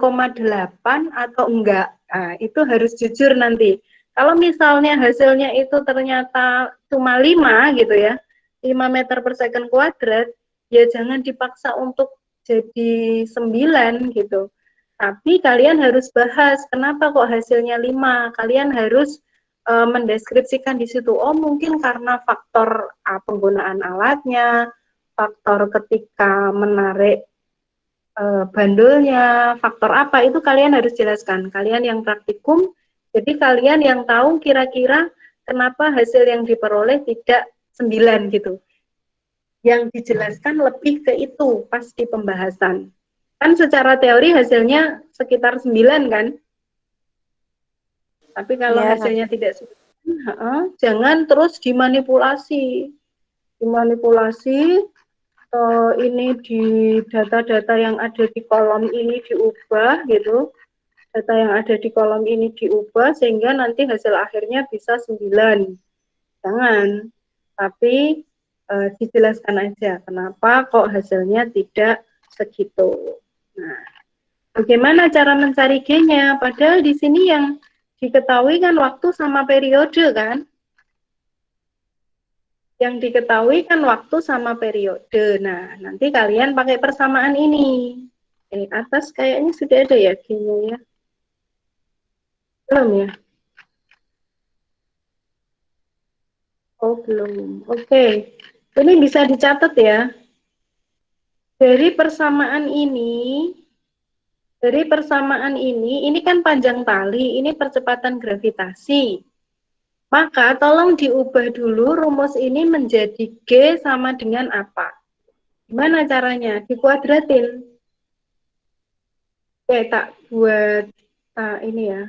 atau enggak? Nah, itu harus jujur nanti. Kalau misalnya hasilnya itu ternyata cuma 5 gitu ya, 5 meter per second kuadrat, ya jangan dipaksa untuk jadi 9 gitu. Tapi kalian harus bahas kenapa kok hasilnya 5. Kalian harus mendeskripsikan di situ, oh mungkin karena faktor penggunaan alatnya, faktor ketika menarik bandulnya, faktor apa, itu kalian harus jelaskan. Kalian yang praktikum, jadi kalian yang tahu kira-kira kenapa hasil yang diperoleh tidak 9 gitu. Yang dijelaskan lebih ke itu pas di pembahasan. Kan secara teori hasilnya sekitar 9 kan? Tapi kalau hasilnya tidak 9, jangan terus dimanipulasi. Ini di data-data yang ada di kolom ini diubah gitu. Data yang ada di kolom ini diubah sehingga nanti hasil akhirnya bisa 9. Jangan. Tapi dijelaskan aja kenapa kok hasilnya tidak segitu. Nah, bagaimana cara mencari G-nya? Padahal di sini yang diketahui kan waktu sama periode kan? Yang diketahui kan waktu sama periode. Nah, nanti kalian pakai persamaan ini. Atas kayaknya sudah ada ya G-nya ya? Belum ya? Oh, belum. Oke. Ini bisa dicatat ya. Dari persamaan ini kan panjang tali, ini percepatan gravitasi. Maka tolong diubah dulu rumus ini menjadi G sama dengan apa? Gimana caranya? Dikuadratin. Oke, tak buat ini ya.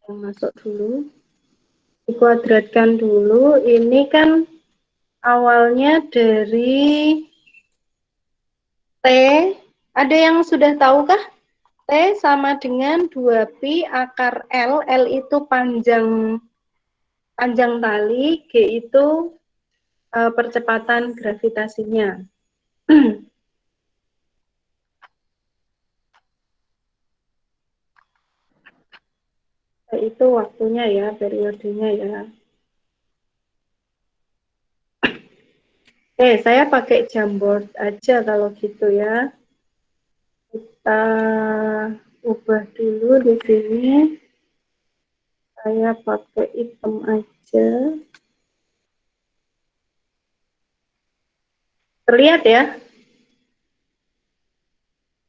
Yang masuk dulu. Dikuadratkan dulu. Ini kan awalnya dari T. Ada yang sudah tahukah? T sama dengan 2pi akar L. L itu panjang tali, G itu percepatan gravitasinya. Itu waktunya ya, periodenya ya. Oke, saya pakai Jamboard aja kalau gitu ya. Kita ubah dulu di sini. Saya pakai hitam aja. Terlihat ya?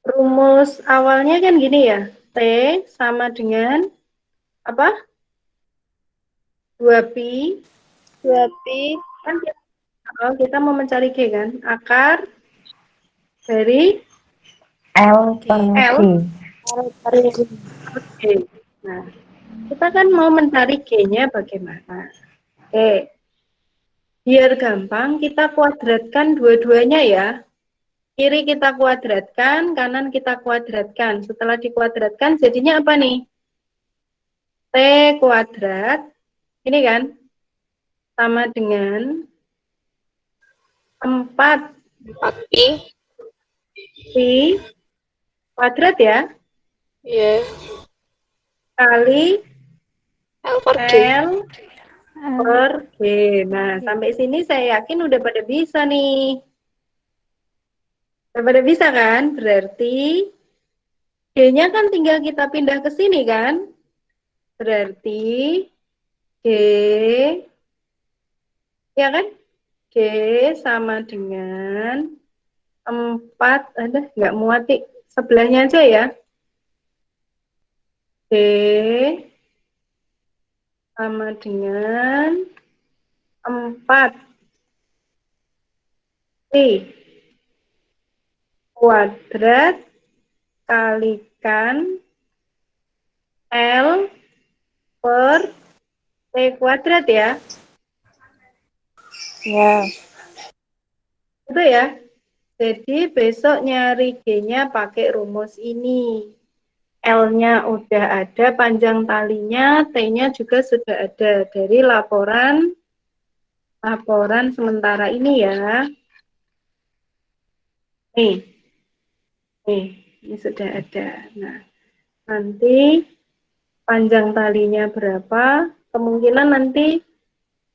Rumus awalnya kan gini ya. T sama dengan apa? 2pi. 2pi Kan kita mau mencari G kan? Akar dari L per L. G. Oke. Nah, kita kan mau mencari G-nya bagaimana? Oke. Biar gampang, kita kuadratkan dua-duanya ya. Kiri kita kuadratkan, kanan kita kuadratkan. Setelah dikuadratkan, jadinya apa nih? T kuadrat, ini kan, sama dengan 4pi kuadrat ya, kali L per G. L per G. Nah, sampai sini saya yakin udah pada bisa nih. Udah pada bisa kan? Berarti G-nya kan tinggal kita pindah ke sini kan? Berarti G, ya kan? G sama dengan 4, ada nggak muati, sebelahnya aja ya. G sama dengan 4 P kuadrat kalikan L per T kuadrat ya. Ya. Itu ya. Jadi besok nyari G-nya pakai rumus ini. L-nya udah ada, panjang talinya, T-nya juga sudah ada dari laporan sementara ini ya. Nih, ini sudah ada. Nah, nanti panjang talinya berapa? Kemungkinan nanti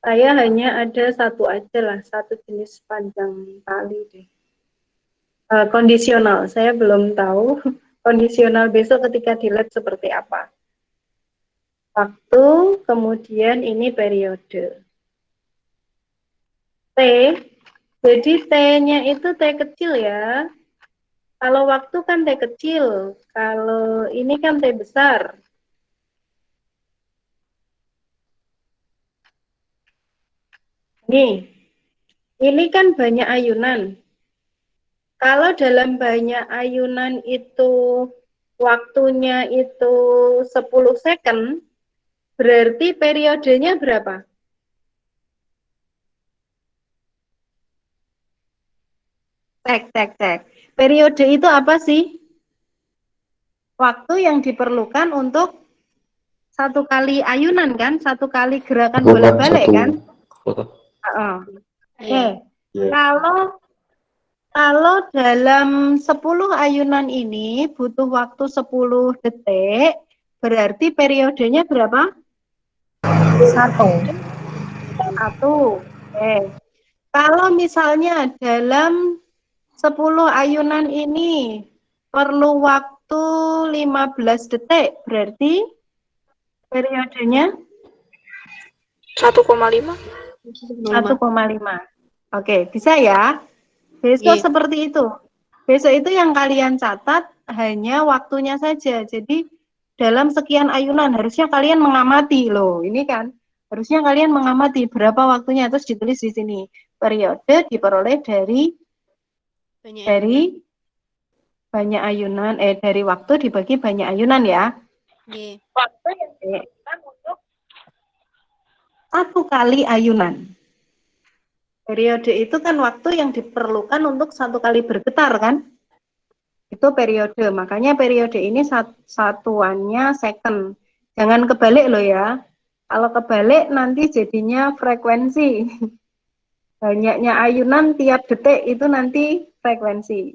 saya hanya ada satu aja lah, satu jenis panjang tali deh. Kondisional, saya belum tahu kondisional besok ketika di lab seperti apa. Waktu, kemudian ini periode. T, jadi T-nya itu T kecil ya. Kalau waktu kan T kecil, kalau ini kan T besar. Nih, ini kan banyak ayunan. Kalau dalam banyak ayunan itu waktunya itu 10 second, berarti periodenya berapa? Cek. Periode itu apa sih? Waktu yang diperlukan untuk satu kali ayunan kan? Satu kali gerakan bolak-balik kan? Oke. Kalau dalam 10 ayunan ini butuh waktu 10 detik, berarti periodenya berapa? 1. Oke. Kalau misalnya dalam 10 ayunan ini perlu waktu 15 detik, berarti periodenya 1,5. 1,5. Oke, bisa ya? Besok seperti itu. Besok itu yang kalian catat hanya waktunya saja. Jadi dalam sekian ayunan harusnya kalian mengamati loh. Ini kan harusnya kalian mengamati berapa waktunya terus ditulis di sini. periode diperoleh dari Banyak banyak ayunan, dari waktu dibagi banyak ayunan ya. Nggih. Satu kali ayunan. Periode itu kan waktu yang diperlukan untuk satu kali bergetar kan? Itu periode. Makanya periode ini satuannya second. Jangan kebalik loh ya. Kalau kebalik nanti jadinya frekuensi. Banyaknya ayunan tiap detik itu nanti frekuensi.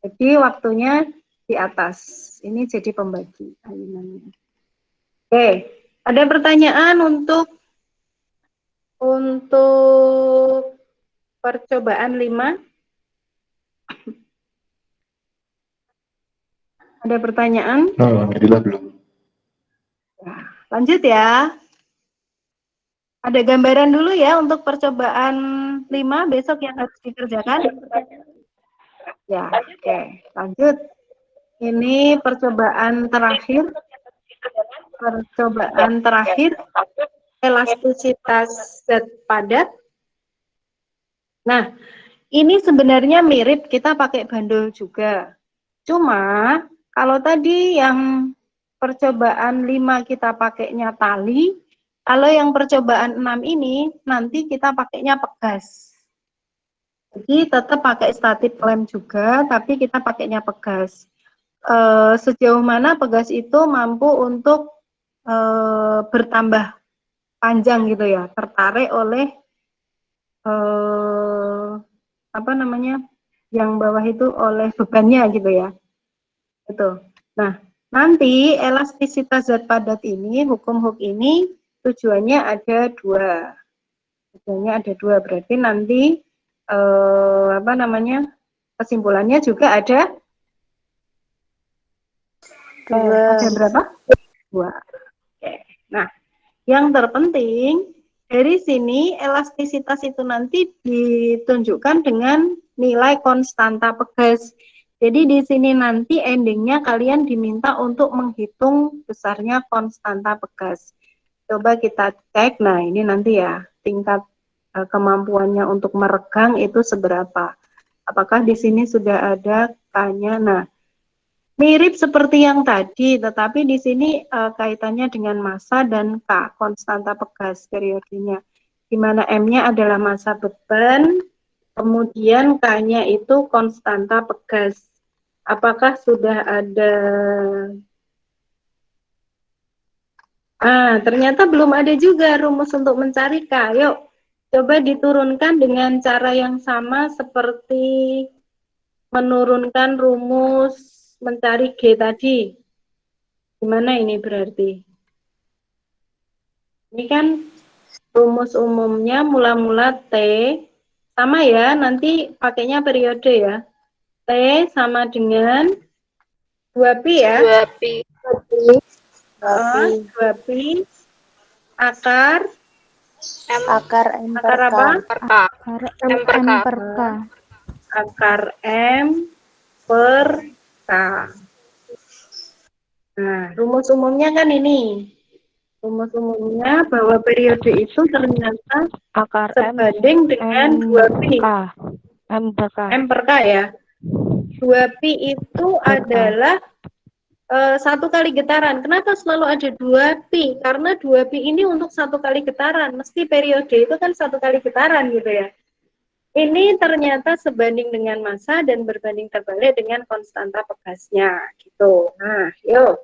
Jadi waktunya di atas. Ini jadi pembagi ayunannya. Oke, ada pertanyaan untuk percobaan 5? Ada pertanyaan? Alhamdulillah belum. Nah, lanjut ya. Ada gambaran dulu ya untuk percobaan 5 besok yang harus dikerjakan? Ya, oke. Lanjut. Ini percobaan terakhir. Percobaan terakhir. Elastisitas zat padat. Nah, ini sebenarnya mirip kita pakai bandul juga. Cuma, kalau tadi yang percobaan 5 kita pakainya tali, kalau yang percobaan 6 ini, nanti kita pakainya pegas. Jadi tetap pakai static clamp juga, tapi kita pakainya pegas. Sejauh mana pegas itu mampu untuk bertambah panjang gitu ya, tertarik oleh yang bawah itu oleh bebannya gitu ya. Itu. Nah, nanti elastisitas zat padat ini, hukum Hooke ini tujuannya ada dua. Tujuannya ada dua, berarti nanti kesimpulannya juga ada ada berapa? 2. Oke. Nah, yang terpenting dari sini elastisitas itu nanti ditunjukkan dengan nilai konstanta pegas. Jadi di sini nanti endingnya kalian diminta untuk menghitung besarnya konstanta pegas. Coba kita cek, nah ini nanti ya tingkat kemampuannya untuk meregang itu seberapa. Apakah di sini sudah ada K-nya? Nah, mirip seperti yang tadi, tetapi di sini kaitannya dengan massa dan K, konstanta pegas periodenya. Di mana M-nya adalah massa beban, kemudian K-nya itu konstanta pegas. Apakah sudah ada? Ternyata belum ada juga rumus untuk mencari K. Yuk, coba diturunkan dengan cara yang sama seperti menurunkan rumus mencari G tadi. Gimana ini berarti? Ini kan rumus umumnya mula-mula T, sama ya, nanti pakainya periode ya. T sama dengan 2pi ya. 2pi. 2pi akar M apa? M per K. Akar M per K. Nah, rumus umumnya kan ini. Rumus umumnya bahwa periode itu ternyata Akar sebanding dengan 2pi. M per K. M per K ya. 2pi itu adalah satu kali getaran. Kenapa selalu ada 2pi? Karena 2pi ini untuk satu kali getaran. Mesti periode itu kan satu kali getaran gitu ya. Ini ternyata sebanding dengan massa dan berbanding terbalik dengan konstanta pegasnya gitu. Nah, yuk.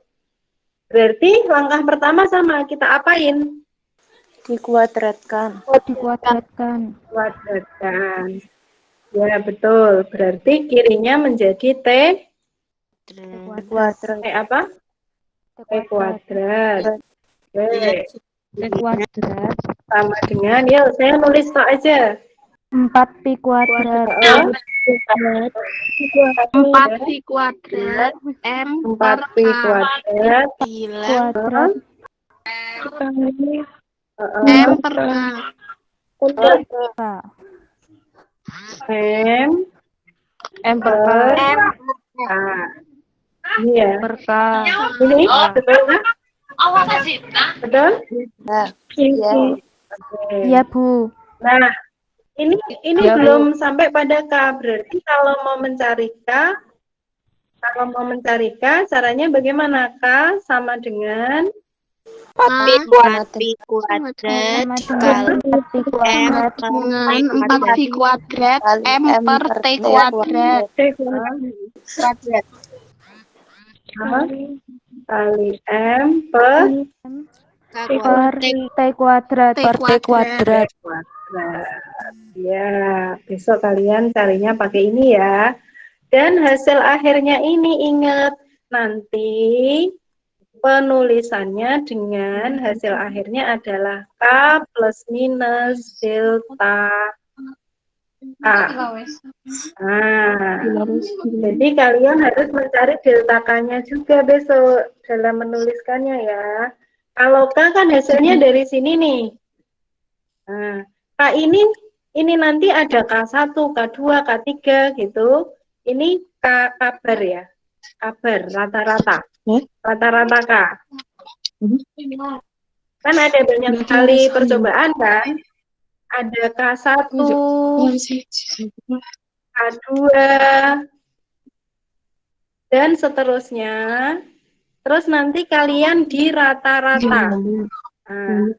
Berarti langkah pertama sama, kita apain? dikuadratkan. Dikuadratkan. Kuadratkan. Ya, betul. Berarti kirinya menjadi T Kuadrat. apa? T kuadrat. Oke. T kuadrat. Sama dengan, yuk saya nulis tak aja. 4pi kuadrat. 4pi kuadrat M per 4pi kuadrat Kuadrat. M per K. K. M per K. Iya. Per K. Ini betul kan? Betul? Nah, Oke. Iya, Bu. Nah, Ini Ya, Bu. belum sampai pada K. Berarti kalau mau mencari K, caranya bagaimana? K sama dengan 4P K kuadrat. Pi kuadrat Sama kali dengan 4 pi M kuadrat dengan 4 pi kuadrat Kali M per T T kuadrat. kuadrat. Kali M per K per kuadrat T kuadrat. T kuadrat. kuadrat. Ya, besok kalian carinya pakai ini ya. Dan hasil akhirnya ini ingat, nanti penulisannya dengan hasil akhirnya adalah K plus minus delta K. Nah, jadi kalian harus mencari delta K-nya juga besok dalam menuliskannya ya. Kalau K kan hasilnya dari sini nih. Nah, K ini nanti ada K1, K2, K3 gitu. Ini kabar ya. Kabar rata-rata. Rata-rata K. Kan ada banyak sekali percobaan kan? Ada K1, K2, dan seterusnya. Terus nanti kalian di rata-rata. Nah,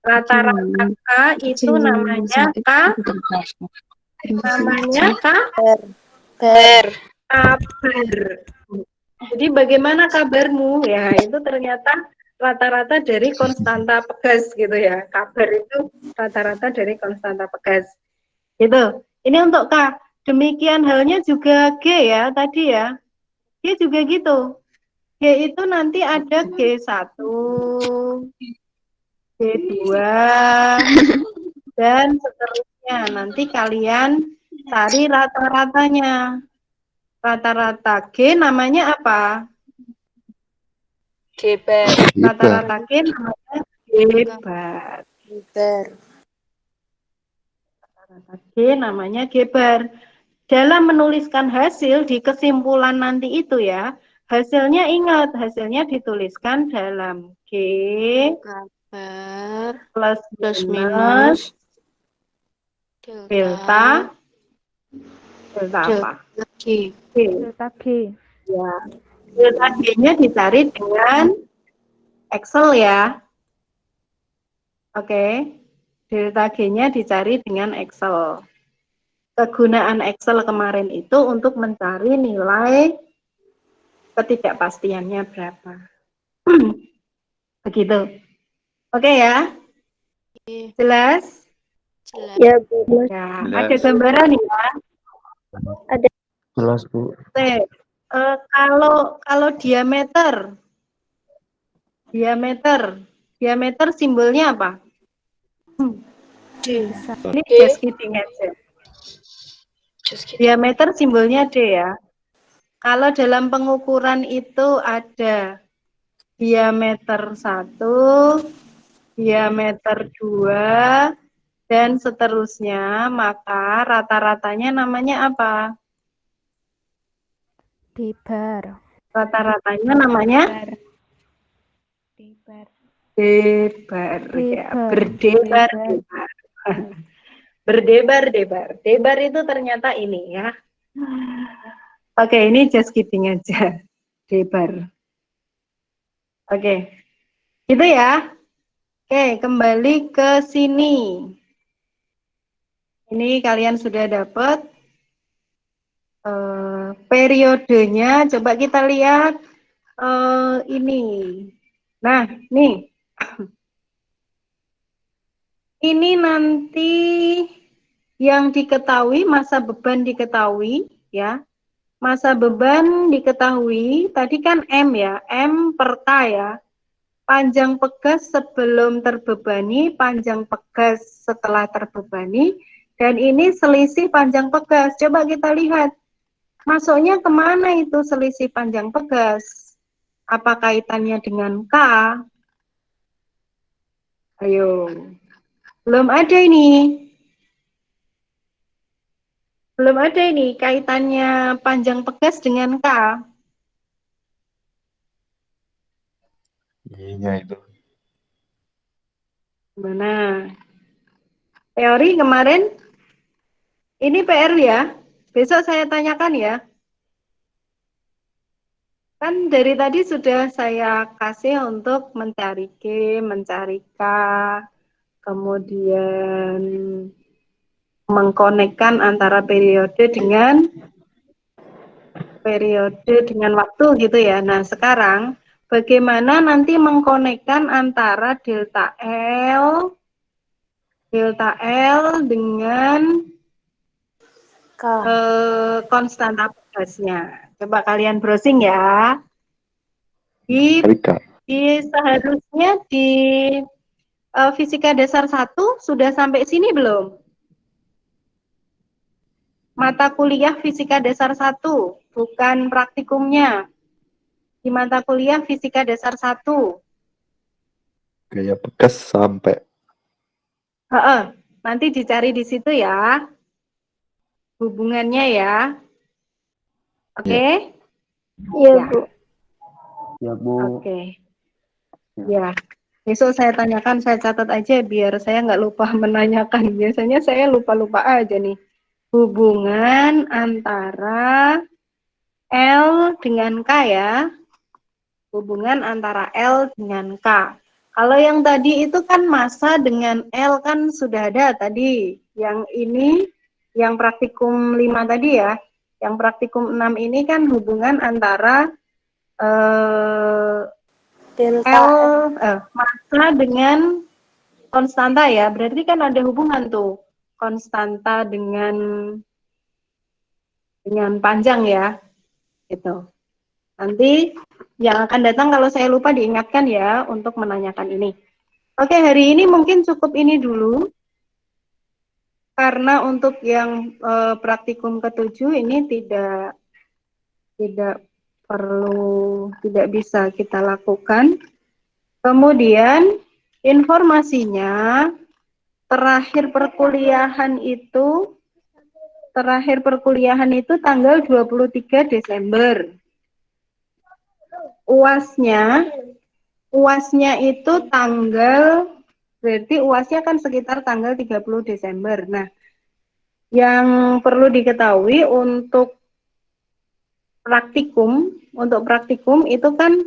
rata-rata K itu namanya Ber. kabar. Jadi bagaimana kabarmu? Ya, itu ternyata rata-rata dari konstanta Pegas gitu ya. Kabar itu rata-rata dari konstanta Pegas. Gitu. Ini untuk K. Demikian halnya juga G ya tadi ya. G juga gitu. G itu nanti ada G1, G2, dan seterusnya. Nanti kalian cari rata-ratanya. Rata-rata G namanya apa? Geber. Rata-rata G namanya Gebar. Geber. Rata-rata G namanya Gebar. Dalam menuliskan hasil di kesimpulan nanti itu ya, hasilnya ingat, hasilnya dituliskan dalam G Kabar plus plus minus minus delta apa? G. G. Delta G. Ya. Delta G-nya dicari dengan Excel ya. Oke. Delta G-nya dicari dengan Excel. Kegunaan Excel kemarin itu untuk mencari nilai ketidakpastiannya berapa. Begitu. Oke ya? Jelas? Jelas. Ya, Bu. Ya, Jelas. ada gambaran ya. Jelas, Bu. Oke. Kalau diameter simbolnya apa? Besar. Ini just kidding aja. Diameter simbolnya D ya. Kalau dalam pengukuran itu ada diameter 1, diameter 2, dan seterusnya, maka rata-ratanya namanya apa? Debar. Rata-ratanya namanya Debar. debar. Ya, Debar. berdebar, Debar. debar. Berdebar-debar. Debar itu ternyata ini ya. Oke, ini just kidding aja. Debar. Oke, gitu ya. Oke, kembali ke sini. Ini kalian sudah dapat periodenya. Coba kita lihat ini. Nah, nih. Ini nanti yang diketahui, masa beban diketahui, ya. Masa beban diketahui, tadi kan M ya, M per K ya. Panjang pegas sebelum terbebani, panjang pegas setelah terbebani, dan ini selisih panjang pegas. Coba kita lihat, masuknya kemana itu selisih panjang pegas? Apa kaitannya dengan K? Ayo, belum ada ini. Belum ada ini kaitannya panjang pegas dengan K. Iya itu. Mana? Teori kemarin, ini PR ya. Besok saya tanyakan ya. Kan dari tadi sudah saya kasih untuk mencari G, mencari K, kemudian mengkonekkan antara periode dengan waktu gitu ya. Nah, sekarang bagaimana nanti mengkonekkan antara delta L dengan konstanta Pagasnya. Coba kalian browsing ya. Rika. Seharusnya di fisika dasar 1 sudah sampai sini belum? Mata kuliah fisika dasar 1, bukan praktikumnya. Di mata kuliah fisika dasar 1. Gaya bekas sampai. Nanti dicari di situ ya. Hubungannya ya. Oke? Iya, Ya. Bu. Ya, Bu. Oke. Ya. Besok saya tanyakan, saya catat aja biar saya nggak lupa menanyakan. Biasanya saya lupa-lupa aja nih. Hubungan antara L dengan K ya. Hubungan antara L dengan K. Kalau yang tadi itu kan massa dengan L kan sudah ada tadi. Yang ini, yang praktikum 5 tadi ya. Yang praktikum 6 ini kan hubungan antara massa dengan konstanta ya. Berarti kan ada hubungan tuh. Konstanta dengan panjang ya. Gitu. Nanti yang akan datang kalau saya lupa diingatkan ya untuk menanyakan ini. Oke, hari ini mungkin cukup ini dulu. Karena untuk yang praktikum ke-7 ini tidak bisa kita lakukan. Kemudian informasinya terakhir perkuliahan itu tanggal 23 Desember. UASnya itu berarti UASnya kan sekitar tanggal 30 Desember. Nah, yang perlu diketahui untuk praktikum itu kan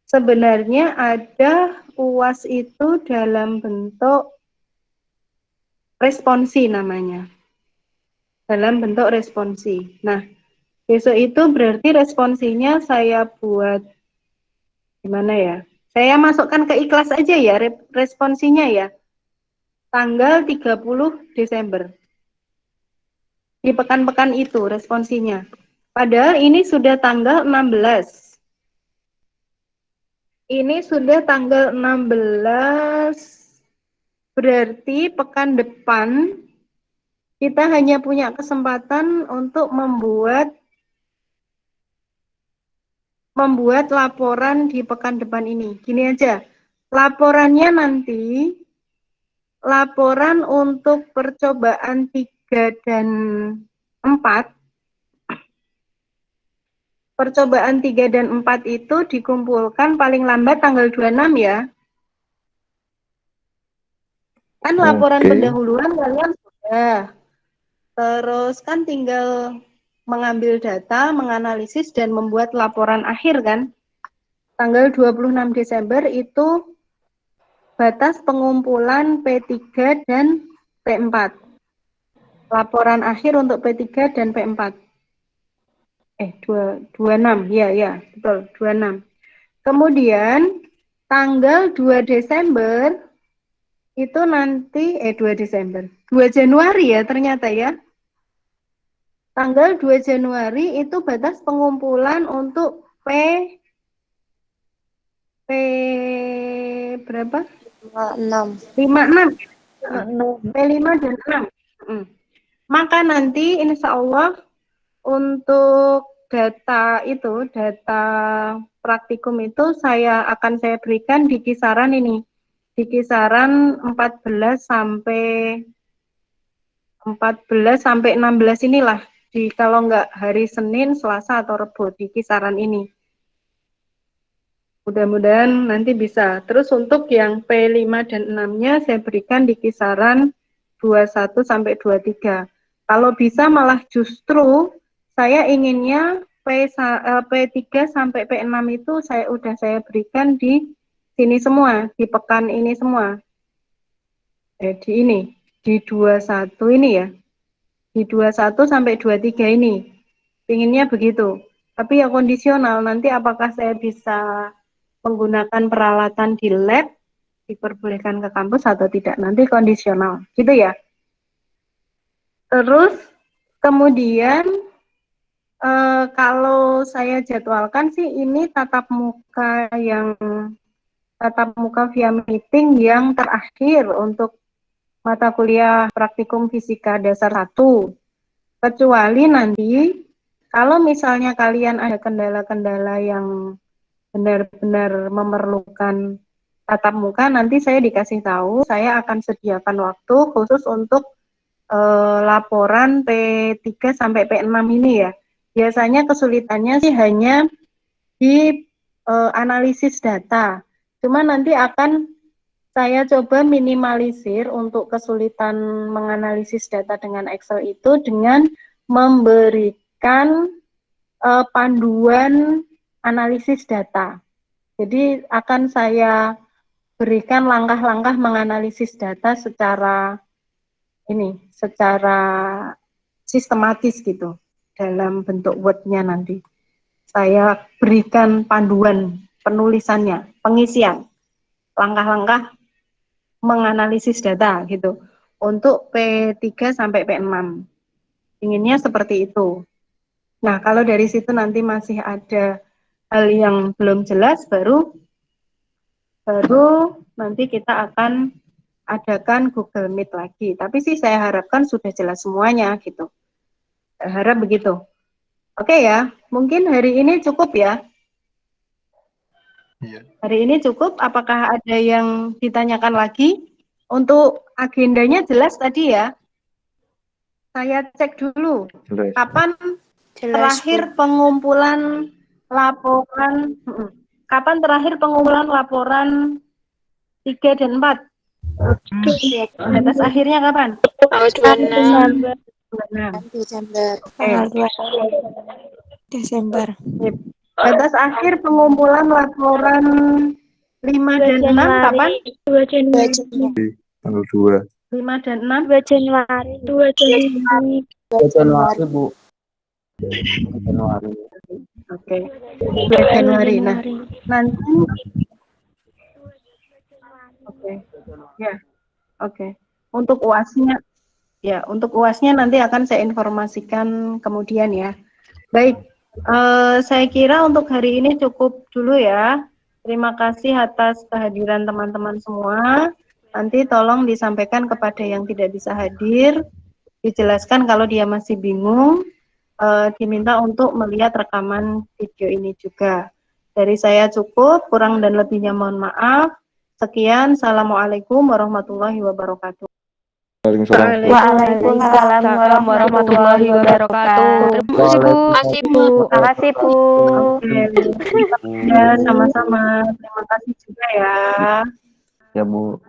sebenarnya ada UAS itu dalam bentuk responsi namanya. Dalam bentuk responsi. Nah, besok itu berarti responsinya saya buat gimana ya? Saya masukkan ke ikhlas aja ya responsinya ya. Tanggal 30 Desember. Di pekan-pekan itu responsinya. Padahal ini sudah tanggal 16. Ini sudah tanggal 16. Berarti pekan depan kita hanya punya kesempatan untuk membuat laporan di pekan depan ini. Gini aja, laporannya nanti, laporan untuk percobaan 3 dan 4, percobaan 3 dan 4 itu dikumpulkan paling lambat tanggal 26 ya. Kan laporan pendahuluan kalian sudah. Terus kan tinggal mengambil data, menganalisis, dan membuat laporan akhir kan. Tanggal 26 Desember itu batas pengumpulan P3 dan P4. Laporan akhir untuk P3 dan P4. 26, ya, betul, 26. Kemudian tanggal 2 Desember itu nanti, 2 Januari ya ternyata ya. Tanggal 2 Januari itu batas pengumpulan untuk P berapa? 56. P5 dan 6. Maka nanti insya Allah untuk data praktikum itu akan saya berikan di kisaran ini. Di kisaran 14 sampai 16 inilah. Kalau nggak hari Senin, Selasa, atau Rabu di kisaran ini. Mudah-mudahan nanti bisa. Terus untuk yang P5 dan 6-nya saya berikan di kisaran 21 sampai 23. Kalau bisa malah justru saya inginnya P3 sampai P6 itu saya berikan di sini semua, di pekan ini semua. Di 21 ini ya. Di 21 sampai 23 ini. Pinginnya begitu. Tapi ya kondisional, nanti apakah saya bisa menggunakan peralatan di lab, diperbolehkan ke kampus atau tidak, nanti kondisional, gitu ya. Terus kemudian kalau saya jadwalkan sih ini tatap muka via meeting yang terakhir untuk mata kuliah praktikum fisika dasar 1. Kecuali nanti kalau misalnya kalian ada kendala-kendala yang benar-benar memerlukan tatap muka, nanti saya dikasih tahu, saya akan sediakan waktu khusus untuk laporan P3 sampai P6 ini ya. Biasanya kesulitannya sih hanya di analisis data. Cuma nanti akan saya coba minimalisir untuk kesulitan menganalisis data dengan Excel itu dengan memberikan panduan analisis data. Jadi akan saya berikan langkah-langkah menganalisis data secara sistematis gitu dalam bentuk Word-nya nanti. Saya berikan panduan penulisannya, pengisian, langkah-langkah menganalisis data gitu untuk P3 sampai P6. Inginnya seperti itu. Nah, kalau dari situ nanti masih ada hal yang belum jelas, baru nanti kita akan adakan Google Meet lagi. Tapi sih saya harapkan sudah jelas semuanya gitu. Saya harap begitu. Oke ya, mungkin hari ini cukup ya. Iya. Hari ini cukup. Apakah ada yang ditanyakan lagi? Untuk agendanya jelas tadi ya. Saya cek dulu. Jelas. Kapan Jelas, terakhir pengumpulan laporan? Kapan terakhir pengumpulan laporan 3 dan 4? Batas akhirnya kapan? Tanggal 26 26. Desember. Oke. Desember. Batas akhir pengumpulan laporan 5 dan 6 kapan? 2 Januari. Tanggal 2. 5 dan 6? 2 Januari. 2 Januari. Januari, Bu. Januari. Oke. 2 Januari. Nah, nanti oke. Ya. Oke. Untuk UAS-nya nanti akan saya informasikan kemudian ya. Baik. Saya kira untuk hari ini cukup dulu ya. Terima kasih atas kehadiran teman-teman semua. Nanti tolong disampaikan kepada yang tidak bisa hadir, dijelaskan kalau dia masih bingung, diminta untuk melihat rekaman video ini juga. Dari saya cukup, kurang dan lebihnya mohon maaf. Sekian, Assalamualaikum warahmatullahi wabarakatuh. Waalaikumsalam warahmatullahi wabarakatuh. Terima kasih, Bu. Terima kasih, Bu. Oke. Ya, sama-sama. Terima kasih juga ya. Ya, Bu.